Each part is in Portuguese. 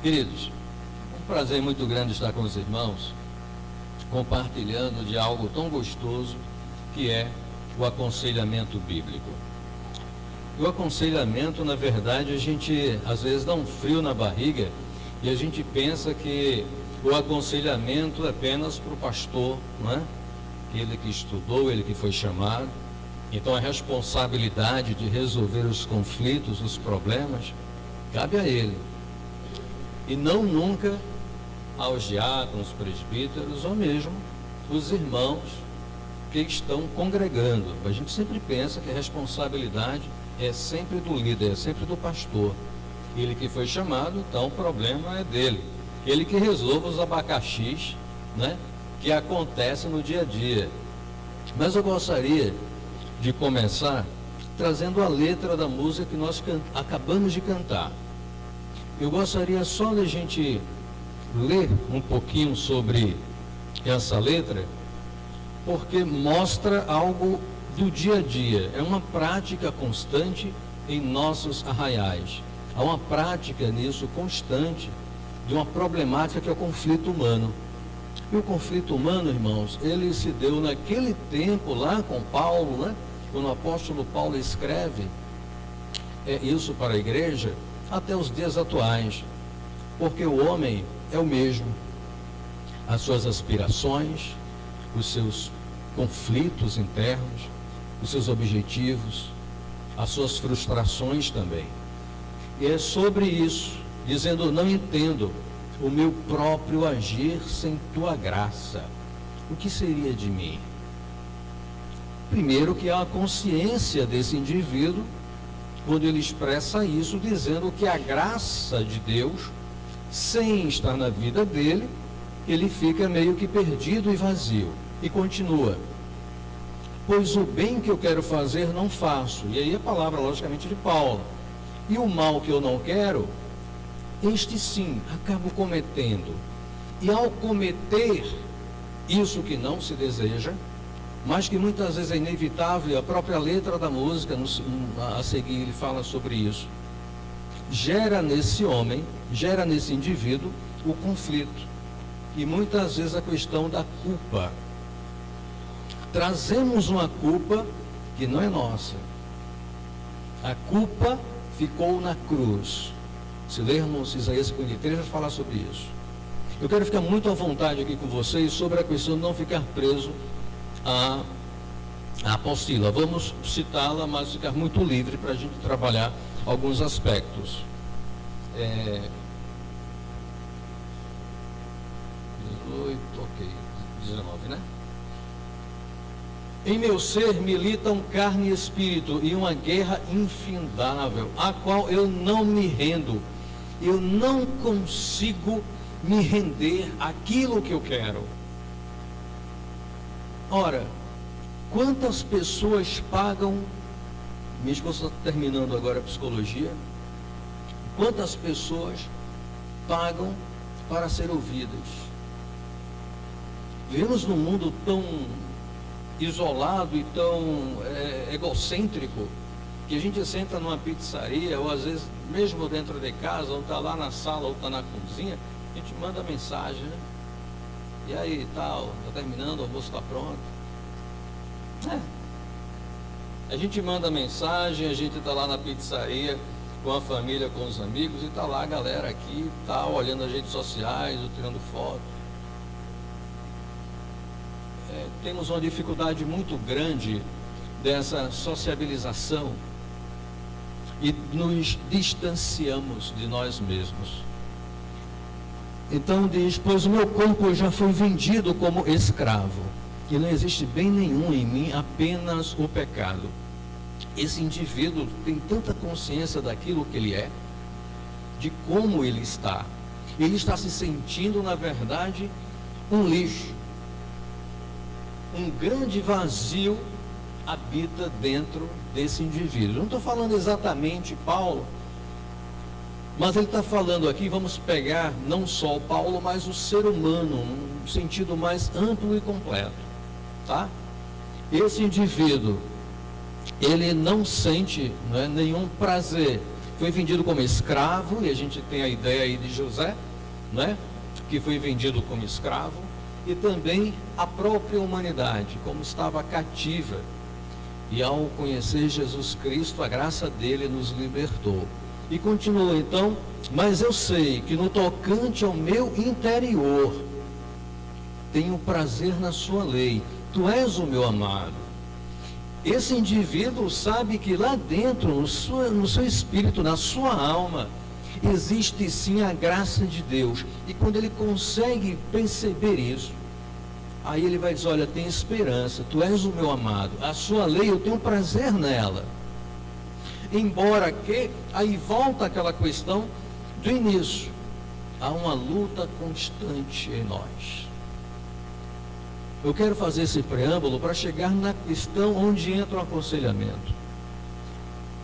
Queridos, um prazer muito grande estar com os irmãos, compartilhando de algo tão gostoso que é o aconselhamento bíblico. O aconselhamento, na verdade, a gente às vezes dá um frio na barriga e a gente pensa que o aconselhamento é apenas para o pastor, não é? Ele que estudou, ele que foi chamado. Então a responsabilidade de resolver os conflitos, os problemas, cabe a ele. E não nunca aos diáconos, presbíteros ou mesmo os irmãos que estão congregando. A gente sempre pensa que a responsabilidade é sempre do líder, é sempre do pastor. Ele que foi chamado, então o problema é dele. Ele que resolve os abacaxis, né, que acontecem no dia a dia. Mas eu gostaria de começar trazendo a letra da música que nós acabamos de cantar. Eu gostaria só de a gente ler um pouquinho sobre essa letra, porque mostra algo do dia a dia. É uma prática constante em nossos arraiais. Há uma prática nisso constante de uma problemática que é o conflito humano. E o conflito humano, irmãos, ele se deu naquele tempo lá com Paulo, né? Quando o apóstolo Paulo escreve isso para a igreja, até os dias atuais, porque o homem é o mesmo, as suas aspirações, os seus conflitos internos, os seus objetivos, as suas frustrações também. E é sobre isso, dizendo: não entendo o meu próprio agir sem tua graça. O que seria de mim? Primeiro, que há a consciência desse indivíduo quando ele expressa isso, dizendo que a graça de Deus, sem estar na vida dele, ele fica meio que perdido e vazio. E continua: pois o bem que eu quero fazer não faço. E aí a palavra, logicamente, de Paulo. E o mal que eu não quero, este sim, acabo cometendo. E ao cometer isso que não se deseja, mas que muitas vezes é inevitável, a própria letra da música a seguir ele fala sobre isso, gera nesse homem, gera nesse indivíduo o conflito, e muitas vezes a questão da culpa. Trazemos uma culpa que não é nossa. A culpa ficou na cruz. Se lermos Isaías 53, vai falar sobre isso. Eu quero ficar muito à vontade aqui com vocês sobre a questão de não ficar preso a apostila. Vamos citá-la, mas ficar muito livre para a gente trabalhar alguns aspectos. 19, né? Em meu ser militam carne e espírito e uma guerra infindável, a qual eu não me rendo. Eu não consigo me render àquilo que eu quero. Ora, quantas pessoas pagam, minha esposa está terminando agora a psicologia, quantas pessoas pagam para ser ouvidas? Vivemos num mundo tão isolado e tão egocêntrico, que a gente senta numa pizzaria, ou às vezes mesmo dentro de casa, ou está lá na sala, ou está na cozinha, a gente manda mensagem, né? E aí, tal, está terminando, o almoço está pronto. A gente manda mensagem, a gente está lá na pizzaria com a família, com os amigos, e está lá a galera aqui, tal, olhando as redes sociais, ou tirando foto. Temos uma dificuldade muito grande dessa sociabilização e nos distanciamos de nós mesmos. Então diz: pois o meu corpo já foi vendido como escravo, e não existe bem nenhum em mim, apenas o pecado. Esse indivíduo tem tanta consciência daquilo que ele é, de como ele está se sentindo, na verdade, um lixo. Um grande vazio habita dentro desse indivíduo. Não estou falando exatamente Paulo, mas ele está falando aqui, vamos pegar não só o Paulo, mas o ser humano, num sentido mais amplo e completo, tá? Esse indivíduo, ele não sente nenhum prazer. foi vendido como escravo, e a gente tem a ideia aí de José, né? Que foi vendido como escravo, e também a própria humanidade, como estava cativa. E ao conhecer Jesus Cristo, a graça dele nos libertou. E continua então, mas eu sei que no tocante ao meu interior, tenho prazer na sua lei. Tu és o meu amado. Esse indivíduo sabe que lá dentro, no seu espírito, na sua alma, existe sim a graça de Deus. E quando ele consegue perceber isso, aí ele vai dizer, olha, tem esperança, tu és o meu amado, a sua lei eu tenho prazer nela. Embora que, aí volta aquela questão do início, há uma luta constante em nós. Eu quero fazer esse preâmbulo para chegar na questão onde entra o aconselhamento.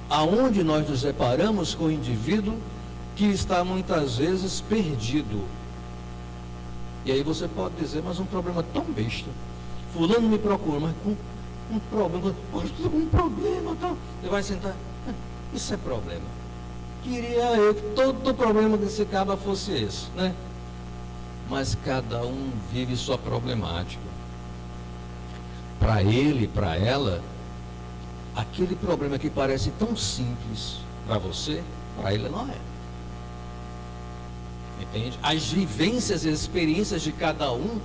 Aonde nós nos deparamos com o indivíduo que está muitas vezes perdido. E aí você pode dizer, mas um problema tão besta. Fulano me procura, mas com um problema, tá? Você vai sentar, isso é problema. Queria eu que todo problema desse caba fosse esse, né? Mas cada um vive sua problemática. Para ele, para ela, aquele problema que parece tão simples para você, para ele não é. Entende? As vivências e as experiências de cada um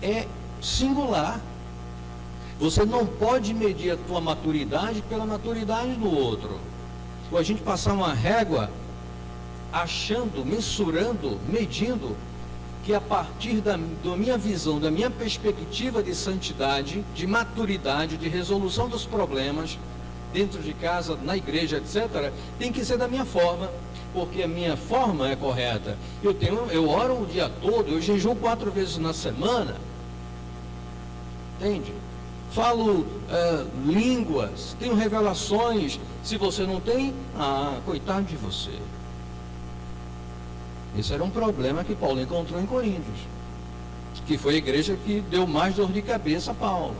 é singular. Você não pode medir a tua maturidade pela maturidade do outro. Ou a gente passar uma régua achando, mensurando, medindo que a partir da minha visão, da minha perspectiva de santidade, de maturidade, de resolução dos problemas, dentro de casa, na igreja, etc., tem que ser da minha forma, porque a minha forma é correta. Eu oro o dia todo, eu jejuo 4 vezes na semana, entende? Falo línguas, tenho revelações. Se você não tem, coitado de você. Esse era um problema que Paulo encontrou em Coríntios, que foi a igreja que deu mais dor de cabeça a Paulo,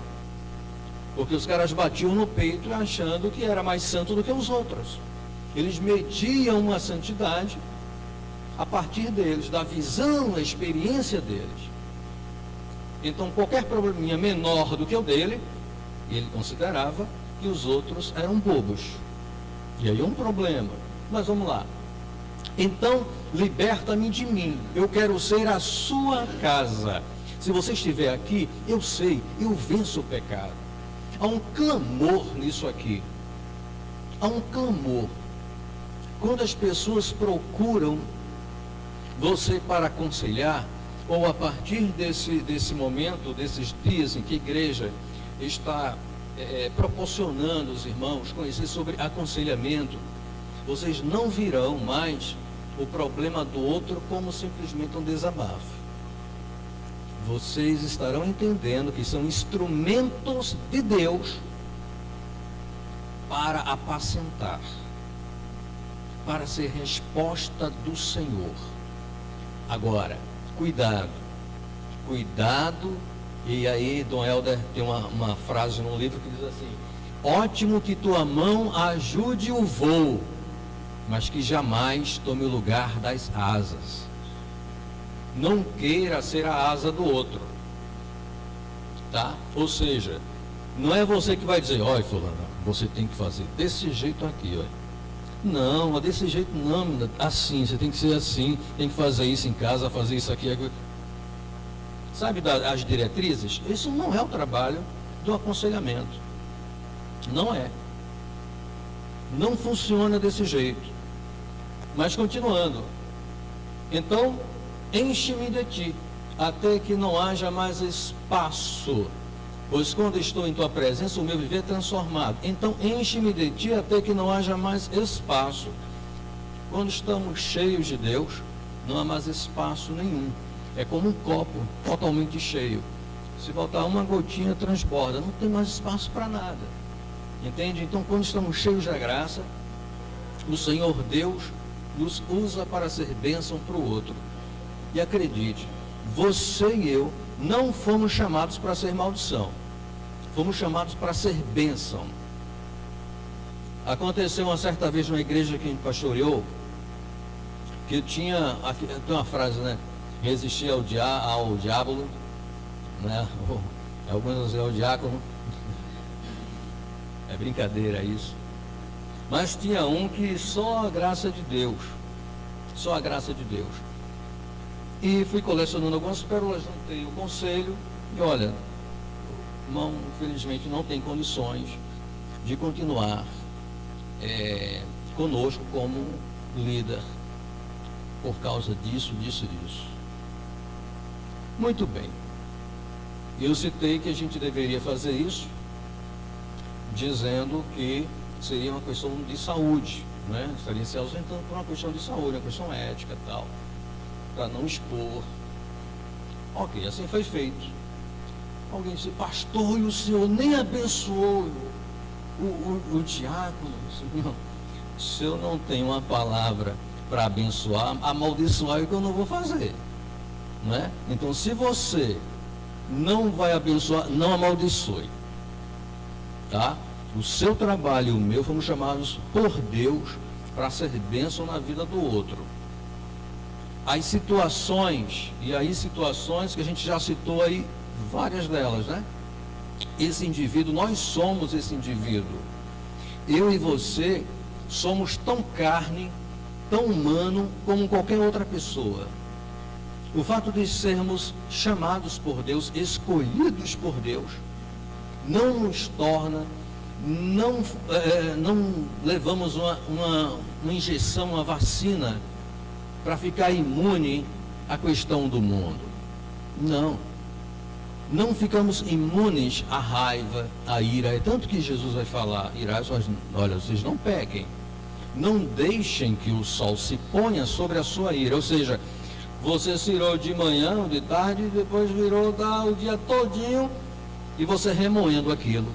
porque os caras batiam no peito achando que era mais santo do que os outros. Eles mediam a santidade a partir deles, da visão, da experiência deles. Então qualquer probleminha menor do que o dele, ele considerava que os outros eram bobos. E aí é um problema. Mas vamos lá. Então, liberta-me de mim. Eu quero ser a sua casa. Se você estiver aqui, eu sei, eu venço o pecado. Há um clamor nisso aqui. Há um clamor. Quando as pessoas procuram você para aconselhar, ou a partir desse momento, desses dias em que a igreja está proporcionando aos irmãos conhecer sobre aconselhamento, vocês não virão mais o problema do outro como simplesmente um desabafo. Vocês estarão entendendo que são instrumentos de Deus para apacentar, para ser resposta do Senhor. Agora, cuidado, e aí Dom Helder tem uma frase no livro que diz assim: ótimo que tua mão ajude o voo, mas que jamais tome o lugar das asas. Não queira ser a asa do outro, tá? Ou seja, não é você que vai dizer, olha fulano, você tem que fazer desse jeito aqui, olha. Não, desse jeito não, assim, você tem que ser assim, tem que fazer isso em casa, fazer isso aqui. Sabe as diretrizes? Isso não é o trabalho do aconselhamento. Não é. Não funciona desse jeito. Mas continuando. Então, enche-me de ti, até que não haja mais espaço. Pois quando estou em tua presença, o meu viver é transformado. Então, enche-me de ti, até que não haja mais espaço. Quando estamos cheios de Deus, não há mais espaço nenhum. É como um copo totalmente cheio. Se botar uma gotinha, transborda. Não tem mais espaço para nada. Entende? Então, quando estamos cheios da graça, o Senhor Deus nos usa para ser bênção para o outro. E acredite, você e eu não fomos chamados para ser maldição. Fomos chamados para ser bênção. Aconteceu uma certa vez numa igreja que a gente pastoreou, que tem uma frase, né? Resistir ao diabo, né? Alguns dizem ao diácono. É brincadeira isso. Mas tinha um que só a graça de Deus. Só a graça de Deus. E fui colecionando algumas pérolas, juntei o conselho e olha, irmão, infelizmente não tem condições de continuar conosco como líder por causa disso. Muito bem. Eu citei que a gente deveria fazer isso, dizendo que seria uma questão de saúde, né? Estaria se ausentando por uma questão de saúde, uma questão ética e tal, para não expor. Ok, assim foi feito. Alguém disse, pastor, e o senhor nem abençoou o diácono? Não. Se eu não tenho uma palavra para abençoar, amaldiçoar é o que eu não vou fazer, né? Então, se você não vai abençoar, não amaldiçoe, tá? O seu trabalho e o meu fomos chamados por Deus para ser bênção na vida do outro. As situações que a gente já citou aí, várias delas, né? Esse indivíduo, nós somos esse indivíduo. Eu e você somos tão carne, tão humano como qualquer outra pessoa. O fato de sermos chamados por Deus, escolhidos por Deus, não nos torna, não levamos uma injeção, uma vacina para ficar imune à questão do mundo. Não ficamos imunes à raiva, à ira. É tanto que Jesus vai falar, irais, olha, vocês não pequem. Não deixem que o sol se ponha sobre a sua ira. Ou seja, você se irou de manhã, de tarde, depois virou o dia todinho e você remoendo aquilo.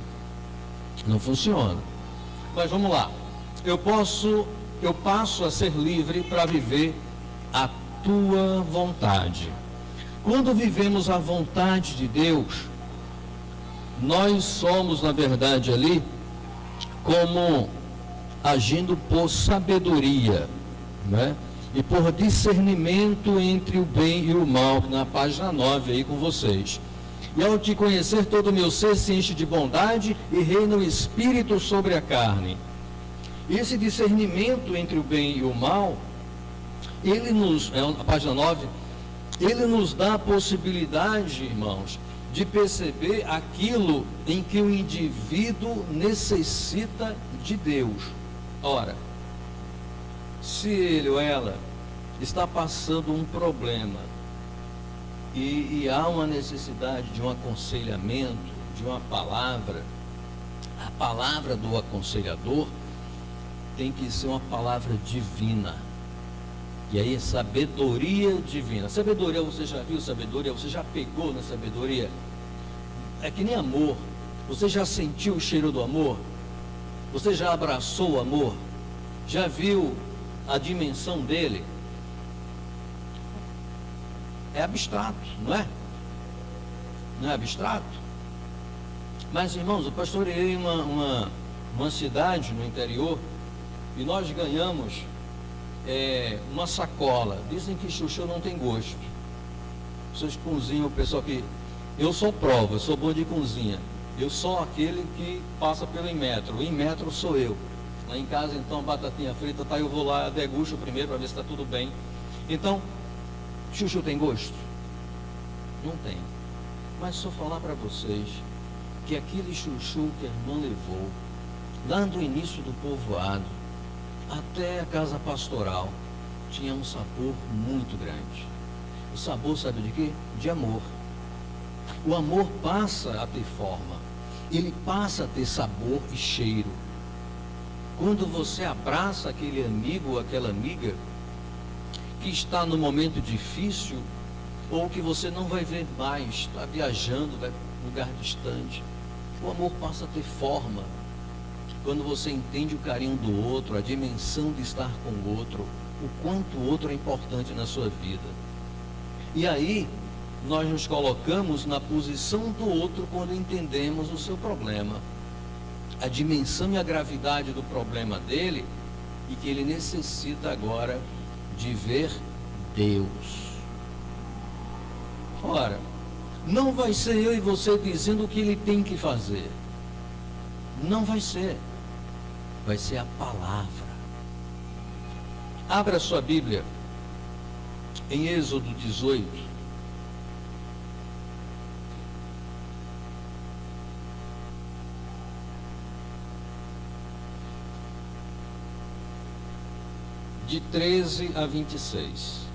Não funciona. Mas vamos lá. Eu passo a ser livre para viver a tua vontade. Quando vivemos a vontade de Deus, nós somos, na verdade, ali, como agindo por sabedoria, né? E por discernimento entre o bem e o mal, na página 9 aí com vocês. E ao te conhecer, todo o meu ser se enche de bondade e reina o Espírito sobre a carne. Esse discernimento entre o bem e o mal, na página 9, ele nos dá a possibilidade, irmãos, de perceber aquilo em que o indivíduo necessita de Deus. Ora, se ele ou ela está passando um problema e há uma necessidade de um aconselhamento, de uma palavra, a palavra do aconselhador tem que ser uma palavra divina. E aí, sabedoria divina. Sabedoria, você já viu sabedoria? Você já pegou na sabedoria? É que nem amor. Você já sentiu o cheiro do amor? Você já abraçou o amor? Já viu a dimensão dele? É abstrato, não é? Não é abstrato? Mas, irmãos, eu pastoreei uma cidade no interior e nós ganhamos uma sacola. Dizem que chuchu não tem gosto. Vocês cozinham, o pessoal que... Eu sou prova, eu sou bom de cozinha. Eu sou aquele que passa pelo Inmetro. O Inmetro sou eu. Lá em casa, então, batatinha frita, tá, eu vou lá, degusto primeiro para ver se está tudo bem. Então, chuchu tem gosto? Não tem. Mas só falar para vocês que aquele chuchu que a irmã levou, lá no início do povoado, até a casa pastoral, tinha um sabor muito grande. O sabor, sabe de quê? De amor. O amor passa a ter forma, ele passa a ter sabor e cheiro. Quando você abraça aquele amigo ou aquela amiga que está no momento difícil, ou que você não vai ver mais, está viajando, vai para um lugar distante, o amor passa a ter forma. Quando você entende o carinho do outro, a dimensão de estar com o outro, o quanto o outro é importante na sua vida. E aí, nós nos colocamos na posição do outro quando entendemos o seu problema. a dimensão e a gravidade do problema dele e que ele necessita agora de ver Deus. Ora, não vai ser eu e você dizendo o que ele tem que fazer. Não vai ser. Vai ser a palavra. Abra sua Bíblia em Êxodo 18. De 13 a 26.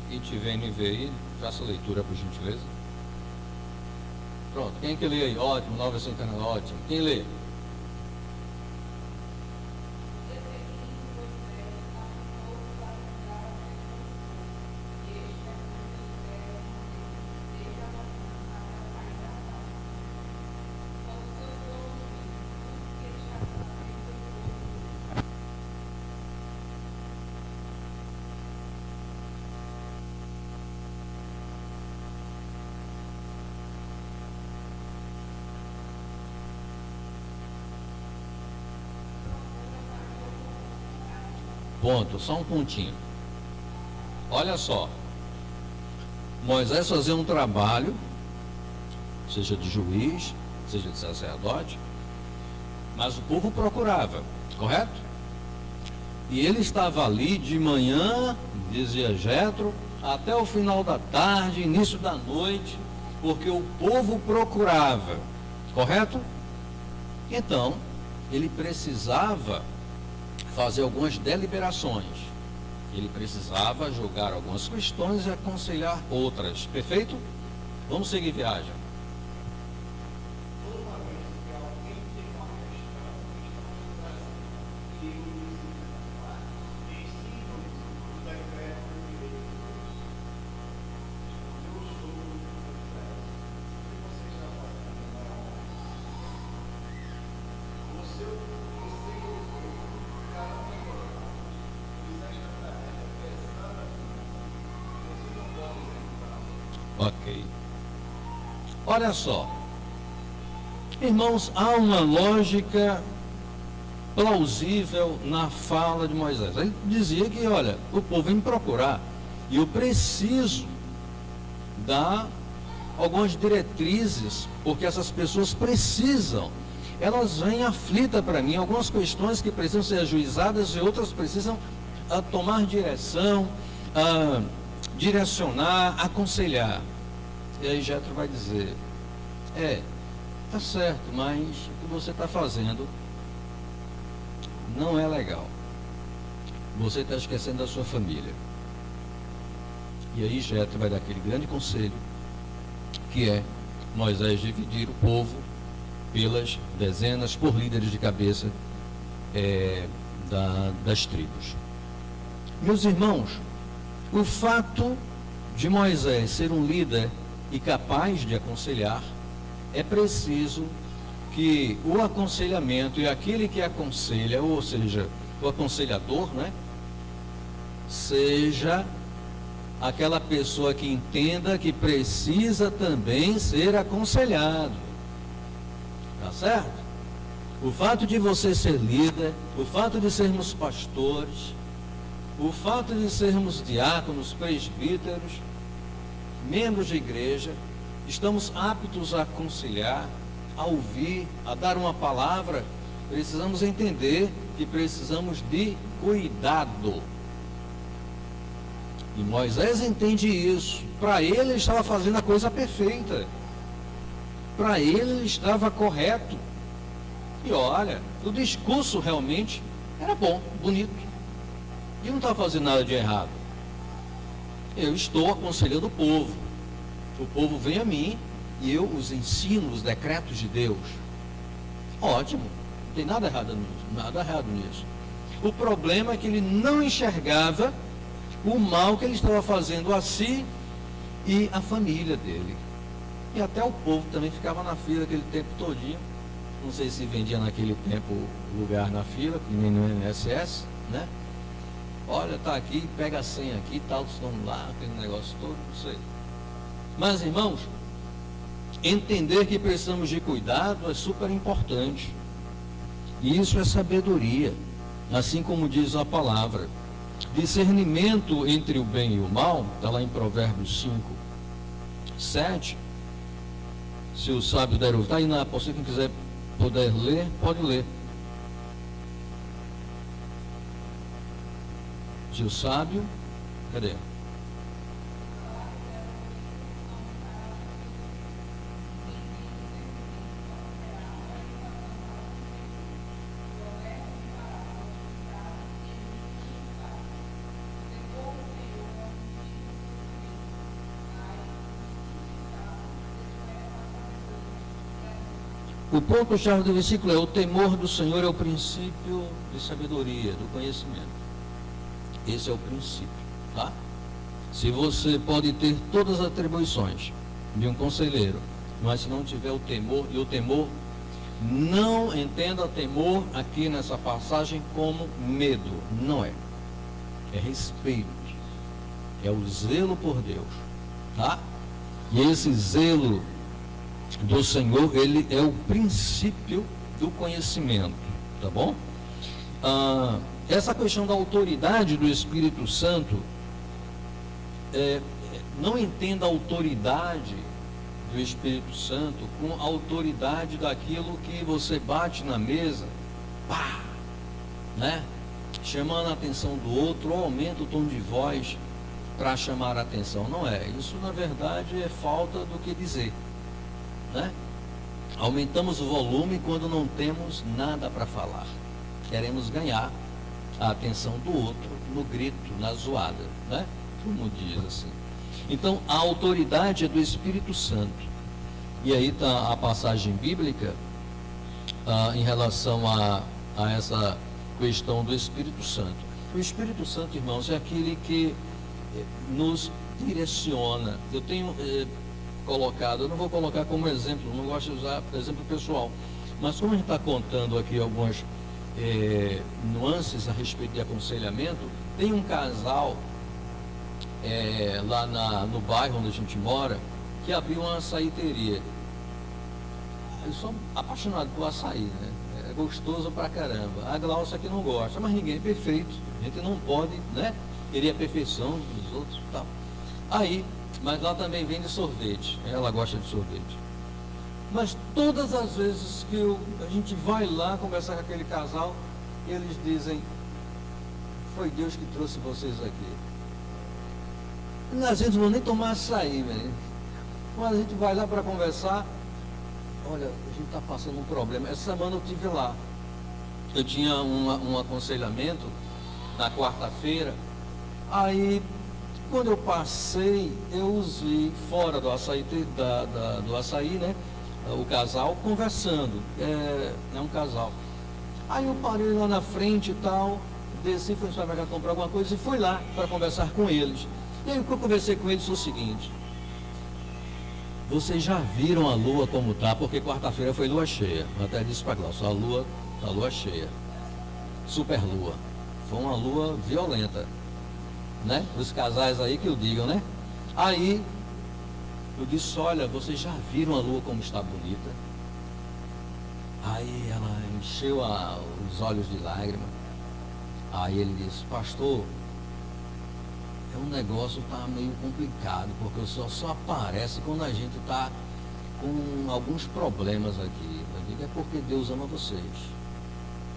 Quem tiver NVI aí, faça a leitura, por gentileza. Pronto, quem que lê aí? Ótimo, nova versão internacional, ótimo. Quem lê? Ponto, só um pontinho. Olha só. Moisés fazia um trabalho, seja de juiz, seja de sacerdote, mas o povo procurava, correto? E ele estava ali de manhã, dizia Jetro, até o final da tarde, início da noite, porque o povo procurava, correto? Então, ele precisava fazer algumas deliberações. Ele precisava julgar algumas questões e aconselhar outras. Perfeito? Vamos seguir viagem. Ok. Olha só. Irmãos, há uma lógica plausível na fala de Moisés. Ele dizia que, olha, o povo vem me procurar e eu preciso dar algumas diretrizes, porque essas pessoas precisam. Elas vêm aflitas para mim, algumas questões que precisam ser ajuizadas e outras precisam tomar direção, direcionar, aconselhar. E aí Jetro vai dizer, tá certo, mas o que você está fazendo não é legal. Você está esquecendo da sua família. E aí Jetro vai dar aquele grande conselho, que é Moisés dividir o povo pelas dezenas, por líderes de cabeça das tribos. Meus irmãos, o fato de Moisés ser um líder e capaz de aconselhar, é preciso que o aconselhamento e aquele que aconselha, ou seja, o aconselhador, né, seja aquela pessoa que entenda que precisa também ser aconselhado. Tá certo? O fato de você ser líder, o fato de sermos pastores, o fato de sermos diáconos, presbíteros, membros de igreja, estamos aptos a aconselhar, a ouvir, a dar uma palavra. Precisamos entender que precisamos de cuidado. E Moisés entende isso. Para ele estava fazendo a coisa perfeita. Para ele estava correto. E olha, o discurso realmente era bom, bonito. E não estava fazendo nada de errado. Eu estou aconselhando o povo. O povo vem a mim e eu os ensino os decretos de Deus. Ótimo, não tem nada errado nisso. O problema é que ele não enxergava o mal que ele estava fazendo a si e a família dele. E até o povo também ficava na fila aquele tempo todinho. Não sei se vendia naquele tempo lugar na fila, que nem no INSS, né? Olha, tá aqui, pega a senha aqui, tal, estão lá, aquele negócio todo, não sei. Mas, irmãos, entender que precisamos de cuidado é super importante. E isso é sabedoria, assim como diz a palavra. Discernimento entre o bem e o mal, está lá em Provérbios 5, 7. Se o sábio der ouvir, está aí na apostila, quem quiser puder ler, pode ler. Se o sábio, cadê? O ponto-chave do versículo é: o temor do Senhor é o princípio de sabedoria, do conhecimento. Esse é o princípio, tá? Se você pode ter todas as atribuições de um conselheiro, mas se não tiver o temor, e o temor, não entenda temor aqui nessa passagem como medo, não é. É respeito, é o zelo por Deus, tá? E esse zelo do Senhor, ele é o princípio do conhecimento, tá bom? Essa questão da autoridade do Espírito Santo, não entenda a autoridade do Espírito Santo com a autoridade daquilo que você bate na mesa, pá, né? Chamando a atenção do outro, ou aumenta o tom de voz para chamar a atenção. Não é. Isso, na verdade, é falta do que dizer, né? Aumentamos o volume quando não temos nada para falar. Queremos ganhar a atenção do outro no grito, na zoada, né? Como diz assim. Então, a autoridade é do Espírito Santo. E aí está a passagem bíblica em relação a essa questão do Espírito Santo. O Espírito Santo, irmãos, é aquele que nos direciona. Eu tenho colocado, eu não vou colocar como exemplo, não gosto de usar exemplo pessoal, mas como a gente está contando aqui algumas nuances a respeito de aconselhamento, tem um casal lá no bairro onde a gente mora, que abriu uma açaiteria. Eu sou apaixonado por açaí, né? É gostoso pra caramba. A Glaucia que não gosta, mas ninguém é perfeito. A gente não pode, né, querer a perfeição dos outros e tal. Aí, mas lá também vende sorvete. Ela gosta de sorvete. Mas todas as vezes que a gente vai lá conversar com aquele casal, eles dizem: foi Deus que trouxe vocês aqui. A gente não vai nem tomar açaí, menino. Quando a gente vai lá para conversar, olha, a gente está passando um problema. Essa semana eu estive lá. Eu tinha um aconselhamento na quarta-feira. Aí, quando eu passei, eu os vi fora do açaí, do açaí, né? O casal conversando. É um casal. Aí eu parei lá na frente e tal, desci, fui no supermercado comprar alguma coisa e fui lá para conversar com eles. E aí o que eu conversei com eles foi o seguinte: vocês já viram a lua como está? Porque quarta-feira foi lua cheia. Eu até disse para a Glaucia, a lua cheia. Super lua. Foi uma lua violenta, né? Os casais aí que o digam, né? Aí eu disse: olha, vocês já viram a lua como está bonita? Aí ela encheu os olhos de lágrima. Aí ele disse: pastor, o negócio está meio complicado, porque o sol só aparece quando a gente está com alguns problemas aqui. Eu digo: é porque Deus ama vocês,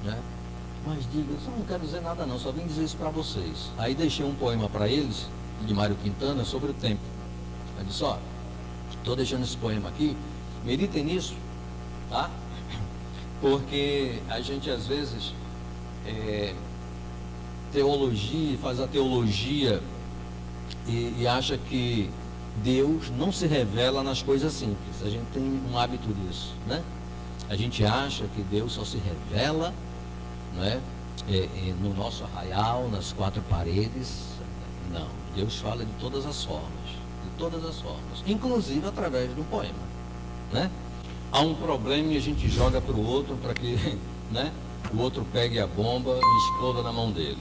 né? Mas diga, eu só não quero dizer nada não, só vim dizer isso para vocês. Aí deixei um poema para eles, de Mário Quintana, sobre o tempo. Eu disse: ó, estou deixando esse poema aqui, meditem nisso, tá? Porque a gente às vezes faz a teologia e acha que Deus não se revela nas coisas simples. A gente tem um hábito disso, né? A gente acha que Deus só se revela, né, no nosso arraial, nas quatro paredes. Não, Deus fala de todas as formas, de todas as formas, inclusive através de um poema, né? Há um problema e a gente joga para o outro para que, né, o outro pegue a bomba e exploda na mão dele.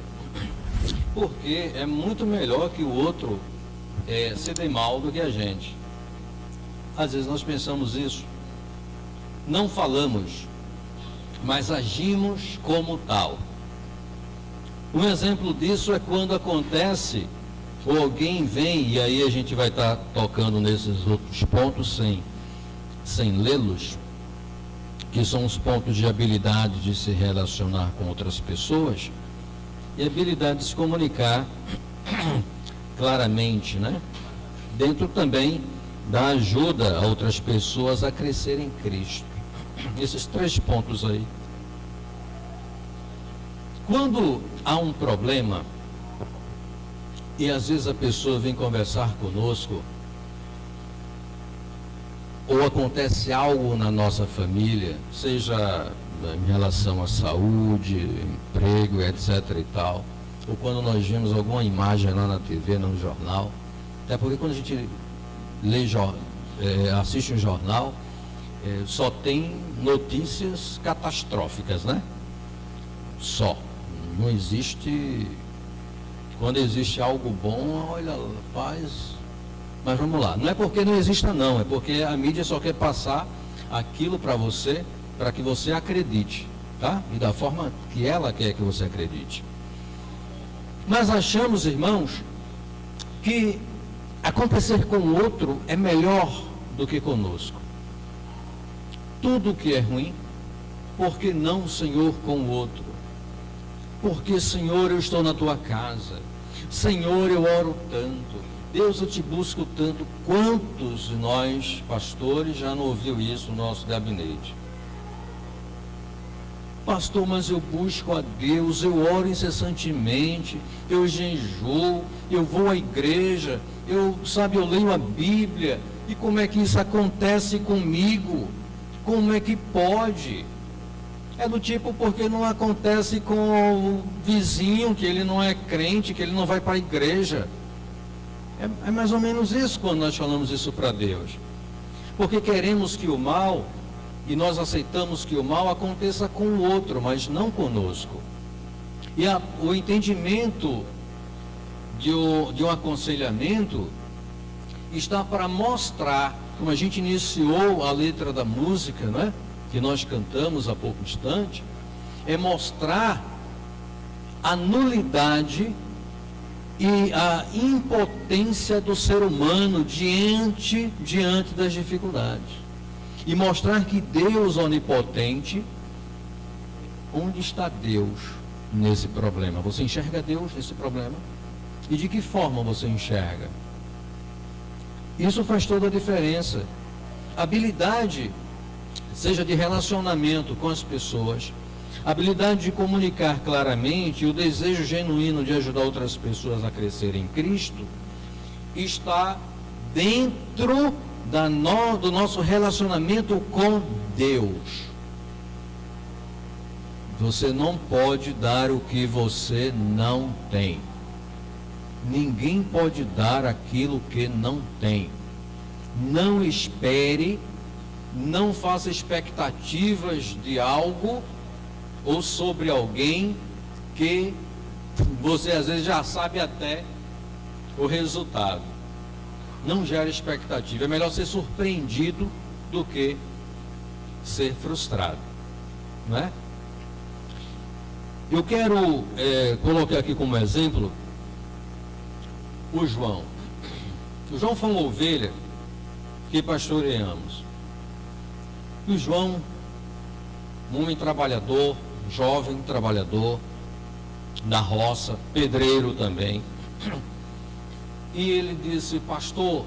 Porque é muito melhor que o outro se dê mal do que a gente. Às vezes nós pensamos isso, não falamos, mas agimos como tal. Um exemplo disso é quando acontece, ou alguém vem, e aí a gente vai estar tocando nesses outros pontos sem lê-los, que são os pontos de habilidade de se relacionar com outras pessoas e habilidade de se comunicar claramente, né? Dentro também da ajuda a outras pessoas a crescer em Cristo. Esses 3 pontos aí. Quando há um problema, e às vezes a pessoa vem conversar conosco, ou acontece algo na nossa família, seja em relação à saúde, emprego, etc. e tal, ou quando nós vimos alguma imagem lá na TV, no jornal, até porque quando a gente assiste um jornal, só tem notícias catastróficas, né? Só. Não existe. Quando existe algo bom, olha, faz. Mas vamos lá. Não é porque não exista, não. É porque a mídia só quer passar aquilo para você, para que você acredite, tá? E da forma que ela quer que você acredite. Mas achamos, irmãos, que acontecer com o outro é melhor do que conosco. Tudo que é ruim, por que não, Senhor, com o outro? Porque, Senhor, eu estou na tua casa. Senhor, eu oro tanto. Deus, eu te busco tanto. Quantos de nós, pastores, já não ouviu isso no nosso gabinete? Pastor, mas eu busco a Deus, eu oro incessantemente, eu jejuo, eu vou à igreja, eu leio a Bíblia. E como é que isso acontece comigo? Como é que pode? É do tipo, porque não acontece com o vizinho, que ele não é crente, que ele não vai para a igreja. É mais ou menos isso quando nós falamos isso para Deus. Porque queremos que o mal, e nós aceitamos que o mal aconteça com o outro, mas não conosco. E o entendimento de um aconselhamento está para mostrar, como a gente iniciou a letra da música, né, que nós cantamos há pouco instante, é mostrar a nulidade e a impotência do ser humano diante das dificuldades. E mostrar que Deus onipotente, onde está Deus nesse problema? Você enxerga Deus nesse problema? E de que forma você enxerga? Isso faz toda a diferença. Habilidade, seja de relacionamento com as pessoas, habilidade de comunicar claramente, e o desejo genuíno de ajudar outras pessoas a crescer em Cristo, está dentro do nosso relacionamento com Deus. Você não pode dar o que você não tem. Ninguém pode dar aquilo que não tem. Não espere, não faça expectativas de algo ou sobre alguém que você às vezes já sabe até o resultado. Não gere expectativa. É melhor ser surpreendido do que ser frustrado, não é? Eu quero colocar aqui como exemplo o João. O João foi uma ovelha que pastoreamos. E o João, um homem trabalhador, jovem trabalhador, na roça, pedreiro também. E ele disse: pastor,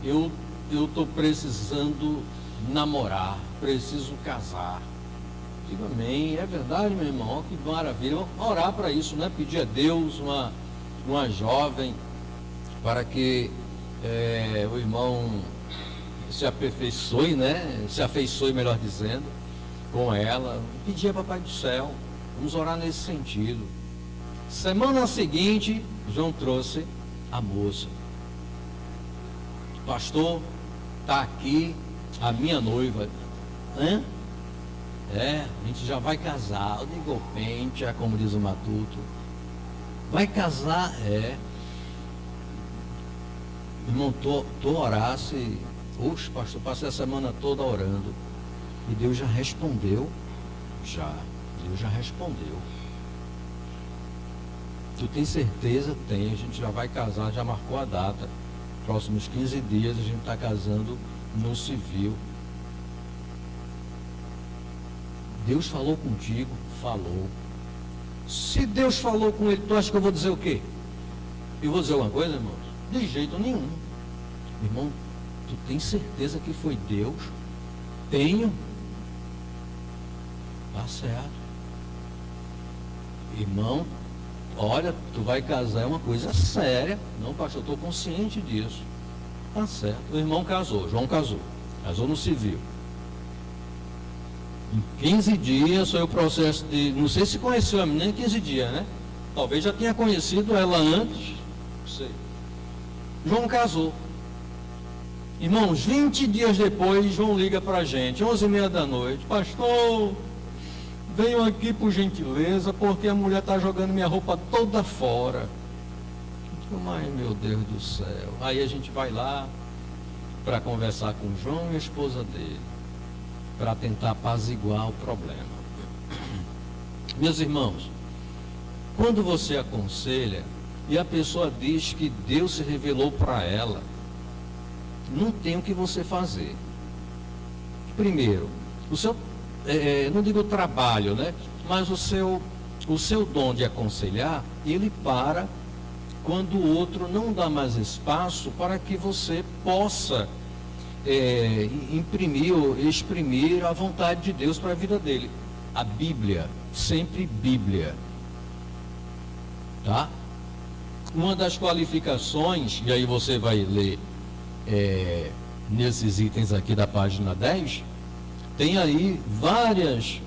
eu estou precisando namorar, preciso casar. Digo amém, é verdade, meu irmão, que maravilha. Vamos orar para isso, né? Pedir a Deus uma jovem para que o irmão se aperfeiçoe, né? Se afeiçoe, melhor dizendo, com ela. Pedir a Papai do Céu, vamos orar nesse sentido. Semana seguinte, João trouxe a moça. pastor, está aqui a minha noiva. Hã? A gente já vai casar. Eu digo, pente, como diz o Matuto. Vai casar? Irmão, tu orasse. Oxe, pastor, passei a semana toda orando. E Deus já respondeu. Deus já respondeu. Tu tem certeza? Tem. A gente já vai casar, já marcou a data. Próximos 15 dias a gente está casando no civil. Deus falou contigo? Falou. Se Deus falou com ele, tu acha que eu vou dizer o quê? Eu vou dizer alguma coisa, irmãos? De jeito nenhum. Irmão, tu tem certeza que foi Deus? Tenho. Tá certo. Irmão, olha, tu vai casar, é uma coisa séria. Não, pastor, eu estou consciente disso. Tá certo. O irmão casou, João casou. Casou no civil. Em 15 dias foi o processo de... Não sei se conheceu a menina em 15 dias, né? Talvez já tenha conhecido ela antes. Não sei. João casou. Irmãos, 20 dias depois, João liga para a gente, 11h30 da noite. Pastor, venho aqui por gentileza, porque a mulher está jogando minha roupa toda fora. Ai, meu Deus do céu. Aí a gente vai lá para conversar com o João e a esposa dele, para tentar apaziguar o problema. Meus irmãos, quando você aconselha e a pessoa diz que Deus se revelou para ela, não tem o que você fazer. Primeiro, o seu, não digo trabalho, né? Mas o seu dom de aconselhar, ele para quando o outro não dá mais espaço para que você possa imprimir ou exprimir a vontade de Deus para a vida dele. A Bíblia, sempre Bíblia. Tá? Uma das qualificações, e aí você vai ler nesses itens aqui da página 10, tem aí várias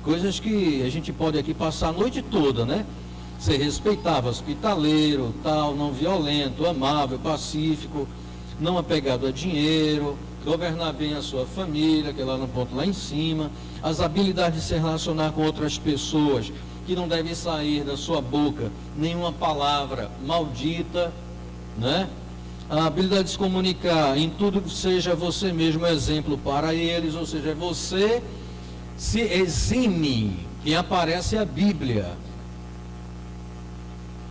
coisas que a gente pode aqui passar a noite toda, né? Ser respeitável, hospitaleiro, tal, não violento, amável, pacífico, não apegado a dinheiro, governar bem a sua família, que é lá no ponto lá em cima, as habilidades de se relacionar com outras pessoas, que não deve sair da sua boca nenhuma palavra maldita, né? A habilidade de se comunicar em tudo que seja você mesmo exemplo para eles, ou seja, você se exime, quem aparece é a Bíblia.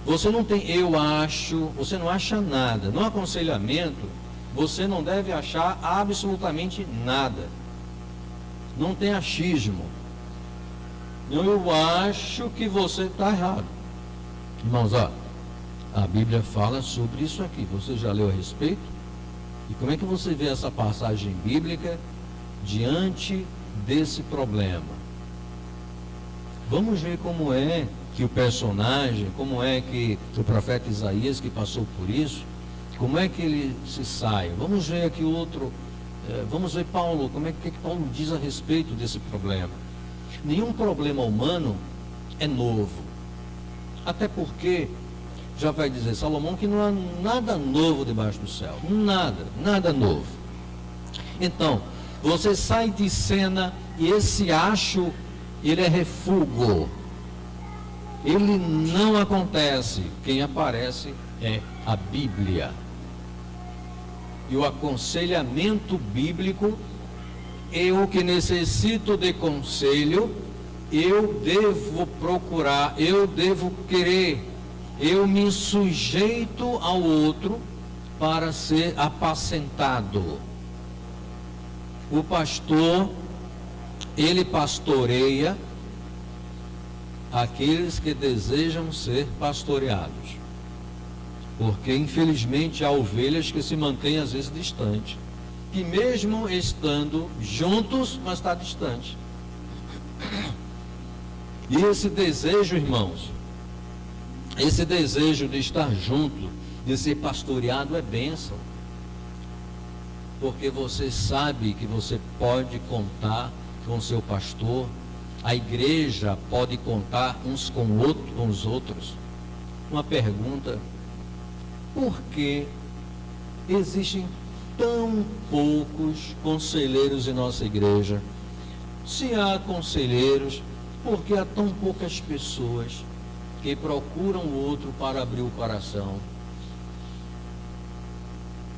Você não tem eu acho, você não acha nada. No aconselhamento, você não deve achar absolutamente nada. Não tem achismo. Eu acho que você está errado. Irmãos, ó, a Bíblia fala sobre isso aqui. Você já leu a respeito? E como é que você vê essa passagem bíblica diante desse problema? Vamos ver como é que o personagem, como é que o profeta Isaías, que passou por isso, como é que ele se sai? Vamos ver aqui outro, vamos ver Paulo, como é que Paulo diz a respeito desse problema. Nenhum problema humano é novo. Até porque, já vai dizer Salomão, que não há nada novo debaixo do céu. Nada novo. Então, você sai de cena e esse acho, ele é refúgio. Ele não acontece. Quem aparece é a Bíblia. E o aconselhamento bíblico, eu que necessito de conselho, eu devo procurar, eu devo querer, eu me sujeito ao outro para ser apacentado. O pastor, ele pastoreia aqueles que desejam ser pastoreados, porque infelizmente há ovelhas que se mantêm às vezes distantes, que mesmo estando juntos, mas está distante. E esse desejo, irmãos, esse desejo de estar junto, de ser pastoreado é bênção, porque você sabe que você pode contar com o seu pastor. A igreja pode contar uns com os outros. Uma pergunta: por que existem tão poucos conselheiros em nossa igreja? Se há conselheiros, por que há tão poucas pessoas que procuram o outro para abrir o coração?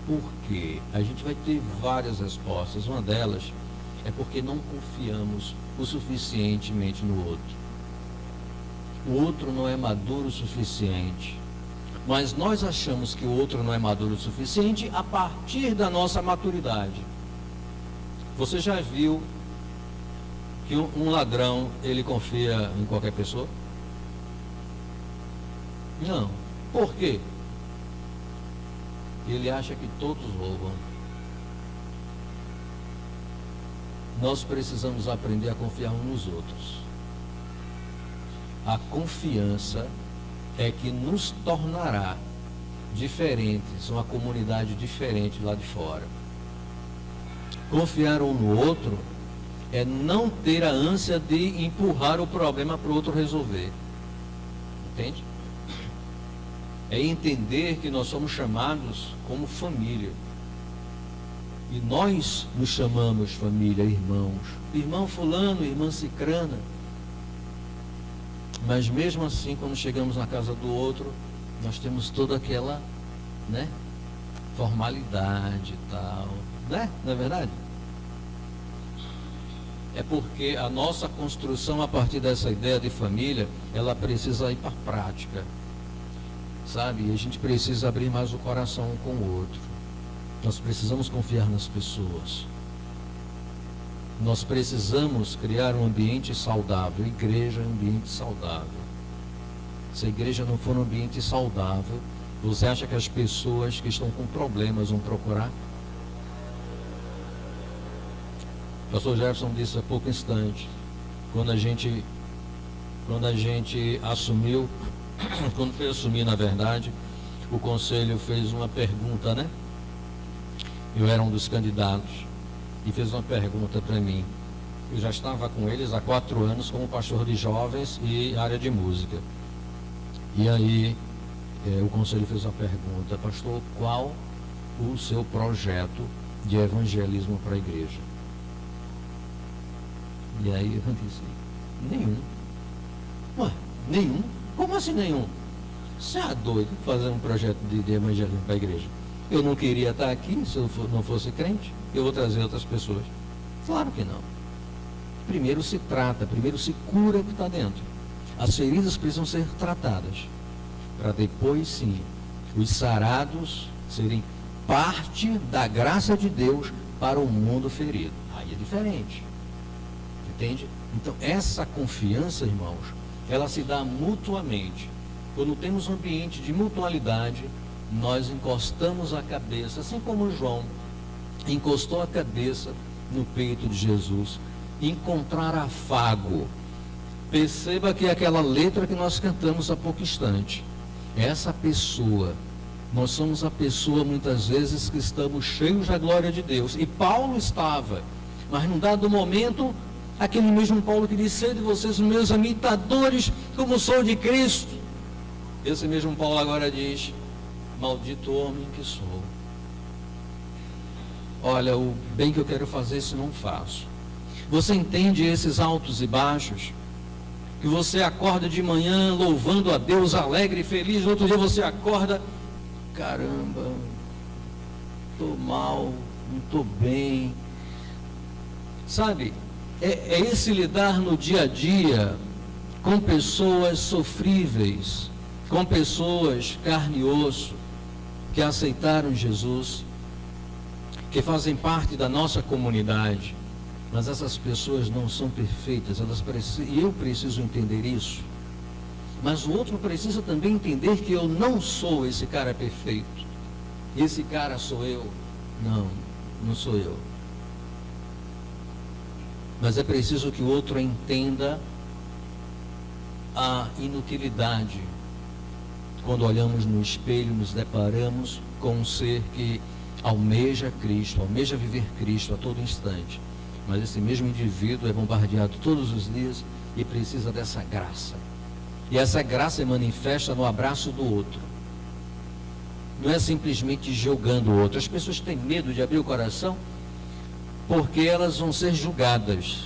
Por quê? A gente vai ter várias respostas. Uma delas é porque não confiamos o suficientemente no outro. O outro não é maduro o suficiente. Mas nós achamos que o outro não é maduro o suficiente a partir da nossa maturidade. Você já viu que um ladrão, ele confia em qualquer pessoa? Não. Por quê? Ele acha que todos roubam. Nós precisamos aprender a confiar uns nos outros. A confiança é que nos tornará diferentes, uma comunidade diferente lá de fora. Confiar um no outro é não ter a ânsia de empurrar o problema para o outro resolver. Entende? É entender que nós somos chamados como família. E nós nos chamamos família, irmãos. Irmão fulano, irmã cicrana. Mas mesmo assim, quando chegamos na casa do outro, nós temos toda aquela, formalidade e tal, não é verdade? É porque a nossa construção a partir dessa ideia de família, ela precisa ir para a prática, sabe? E a gente precisa abrir mais o coração um com o outro. Nós precisamos confiar nas pessoas. Nós precisamos criar um ambiente saudável. Igreja é um ambiente saudável. Se a igreja não for um ambiente saudável, você acha que as pessoas que estão com problemas vão procurar? O pastor Jefferson disse há pouco instante, quando a gente assumiu, quando foi assumir, na verdade, o conselho fez uma pergunta, Eu era um dos candidatos. E fez uma pergunta para mim. Eu já estava com eles há 4 anos como pastor de jovens e área de música. E aí o conselho fez uma pergunta: pastor, qual o seu projeto de evangelismo para a igreja? E aí eu disse: nenhum. Ué, nenhum? Como assim nenhum? Você é doido fazer um projeto de evangelismo para a igreja? Eu não queria estar aqui se eu não fosse crente. Eu vou trazer outras pessoas. Claro que não. Primeiro se trata, primeiro se cura o que está dentro. As feridas precisam ser tratadas, para depois sim, os sarados serem parte da graça de Deus para o mundo ferido. Aí é diferente. Entende? Então essa confiança, irmãos, ela se dá mutuamente. Quando temos um ambiente de mutualidade, nós encostamos a cabeça, assim como João encostou a cabeça no peito de Jesus, encontrar afago. Perceba que é aquela letra que nós cantamos há pouco instante. Essa pessoa, nós somos a pessoa muitas vezes que estamos cheios da glória de Deus. E Paulo estava, mas num dado momento, aquele mesmo Paulo que disse: sede vocês meus imitadores, como sou de Cristo. Esse mesmo Paulo agora diz: maldito homem que sou. Olha, o bem que eu quero fazer, se não faço. Você entende esses altos e baixos? Que você acorda de manhã louvando a Deus, alegre e feliz. No outro dia você acorda: caramba, estou mal, não estou bem. Sabe, é esse lidar no dia a dia com pessoas sofríveis, com pessoas carne e osso, que aceitaram Jesus, que fazem parte da nossa comunidade, mas essas pessoas não são perfeitas, e eu preciso entender isso, mas o outro precisa também entender que eu não sou esse cara perfeito, esse cara sou eu. Não sou eu. Mas é preciso que o outro entenda a inutilidade. Quando olhamos no espelho, nos deparamos com um ser que almeja Cristo, almeja viver Cristo a todo instante. Mas esse mesmo indivíduo é bombardeado todos os dias e precisa dessa graça. E essa graça é manifesta no abraço do outro. não é simplesmente julgando o outro. As pessoas têm medo de abrir o coração porque elas vão ser julgadas.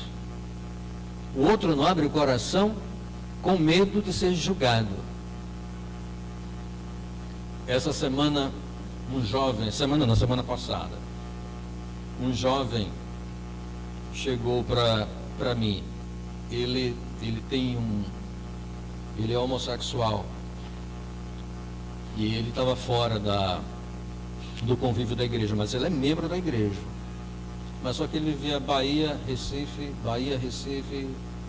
O outro não abre o coração com medo de ser julgado. Essa semana, semana passada, um jovem chegou para mim. Ele é homossexual e ele estava fora do convívio da igreja, mas ele é membro da igreja. Mas só que ele vivia Bahia, Recife,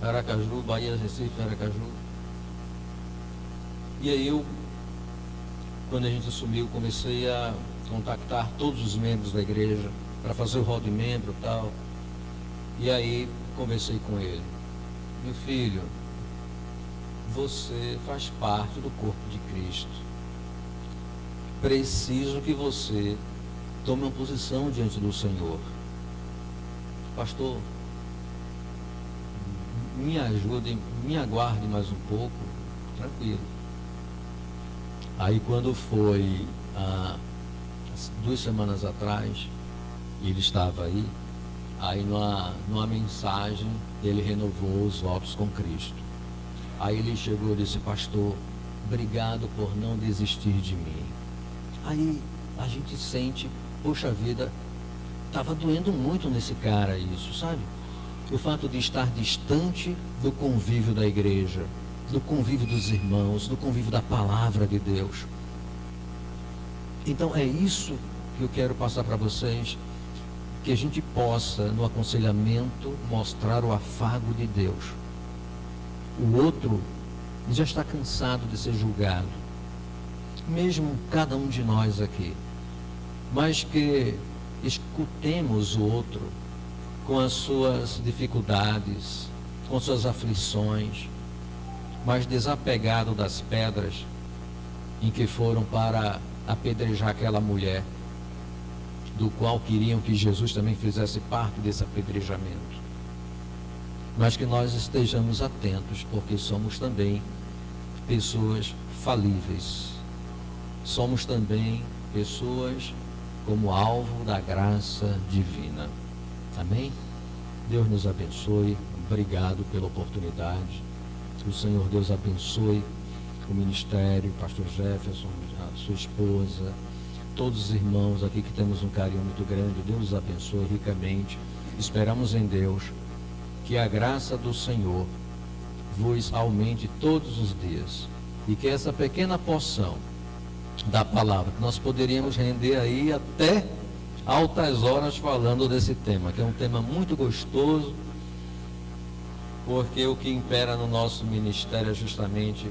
Aracaju, Bahia, Recife, Aracaju. E aí quando a gente assumiu, comecei a contactar todos os membros da igreja para fazer o rol de membro e tal. E aí conversei com ele. Meu filho, você faz parte do corpo de Cristo. Preciso que você tome uma posição diante do Senhor. Pastor, me ajude, me aguarde mais um pouco, tranquilo. Aí quando foi 2 semanas atrás, ele estava aí numa mensagem ele renovou os votos com Cristo. Aí ele chegou e disse: pastor, obrigado por não desistir de mim. Aí a gente sente, poxa vida, estava doendo muito nesse cara isso, sabe? O fato de estar distante do convívio da igreja, do convívio dos irmãos, do convívio da palavra de Deus. Então é isso que eu quero passar para vocês, que a gente possa, no aconselhamento, mostrar o afago de Deus. O outro já está cansado de ser julgado, mesmo cada um de nós aqui, mas que escutemos o outro com as suas dificuldades, com suas aflições, mas desapegado das pedras em que foram para apedrejar aquela mulher, do qual queriam que Jesus também fizesse parte desse apedrejamento. Mas que nós estejamos atentos, porque somos também pessoas falíveis. Somos também pessoas como alvo da graça divina. Amém? Deus nos abençoe. Obrigado pela oportunidade. O Senhor Deus abençoe o ministério, o pastor Jefferson, a sua esposa, todos os irmãos aqui que temos um carinho muito grande. Deus os abençoe ricamente. Esperamos em Deus que a graça do Senhor vos aumente todos os dias e que essa pequena porção da palavra, que nós poderíamos render aí até altas horas falando desse tema, que é um tema muito gostoso, porque o que impera no nosso ministério é justamente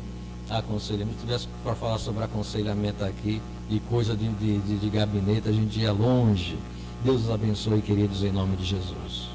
aconselhamento. Se tivesse para falar sobre aconselhamento aqui e coisa de gabinete, a gente ia longe. Deus os abençoe, queridos, em nome de Jesus.